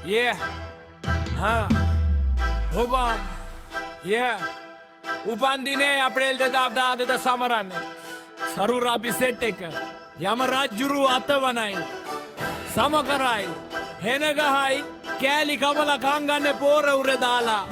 Yeah. Huban. Yeah. උපන්දිනේ අප්‍රේල් 2010 සමරන්න. සරුරා බිසෙට් එක. යම රජ්ජුරු අතවනයි. සම කරයි. හෙන ගහයි. කෑලි කමල කංගන්න පෝර උර දාලා.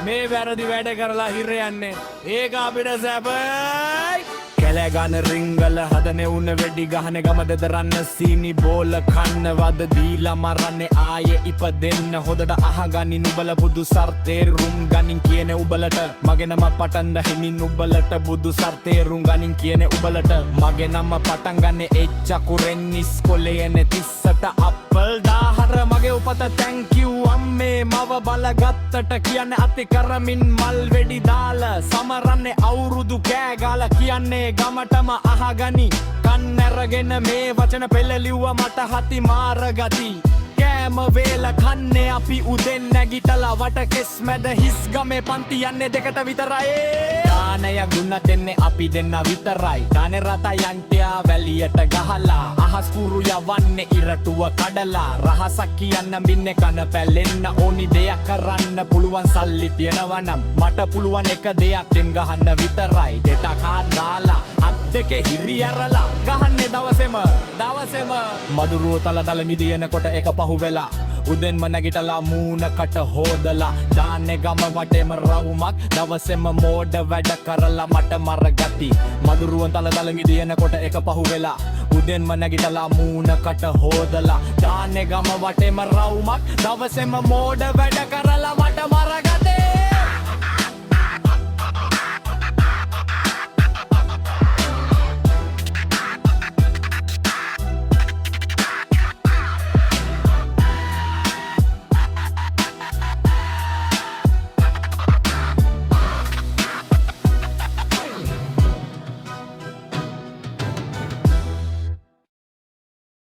මේ වැරදි වැඩ කරලා හිර යන්නේ. ඒක අපිට සැපයි. කැලෑගන රිංගල හදන උන්න වෙඩි ගහන ගමද දරන්න සීනි බෝල කන්න වද දීලා මරන්නේ ආයේ ඉපදෙන්න හොදට අහගනි නුබල බුදු සර්තේරුම් ගනින් කියන උබලට මගේ නම පටන් දහිමින් උබලට බුදු සර්තේරුම් ගනින් කියන උබලට මගේ නම පටන් ගන්නේ එච්චකුරෙන් ඉස්කොලේ යන්නේ 30ට අප්පල් 1000 මගේ උපත thank you අම්මේ මව බලගත්තට කියන්නේ අති කරමින් මල් වෙඩි දාලා සමරන්නේ අවුරුදු කෑ ගාලා කියන්නේ ගමටම අහගනි කන් ඇරගෙන මේ වචන පෙළ ලිව්වා මට හති මාරගති කෑම වේල කන්නේ අපි උදෙන් නැගිටලා වට කෙස් මැද හිස් ගමේ පන්ති යන්නේ දෙකට විතරයි දානය ගුණ දෙන්නේ අපි දෙන්න විතරයි දානේ රත යන්ටයා වැලියට ගහලා අහස් කුරු යවන්නේ ඉරටුව කඩලා රහසක් කියන්න මින්නේ කන පැලෙන්න ඕනි දෙයක් කරන්න පුළුවන් සල්ලි තියනවා නම් මට පුළුවන් එක දෙයක් දෙන් ගහන්න විතරයි දෙටක් දාලා අත් දෙකේ හිරි ඇරලා ගහන්නේ දවසෙම මදුරුව තල මිදියනකොට එක පහු වෙලා උදෙන්ම නැගිටලා මූණකට හොදලා දාන්නේ ගම වටේම රවුමක් දවසෙම මෝඩ වැඩ කරලා මට මරගති මදුරුවන් තල මිදියනකොට එක පහු වෙලා උදෙන්ම නැගිටලා මූණකට හොදලා දාන්නේ ගම වටේම රවුමක් දවසෙම මෝඩ වැඩ කරලා මට මරගති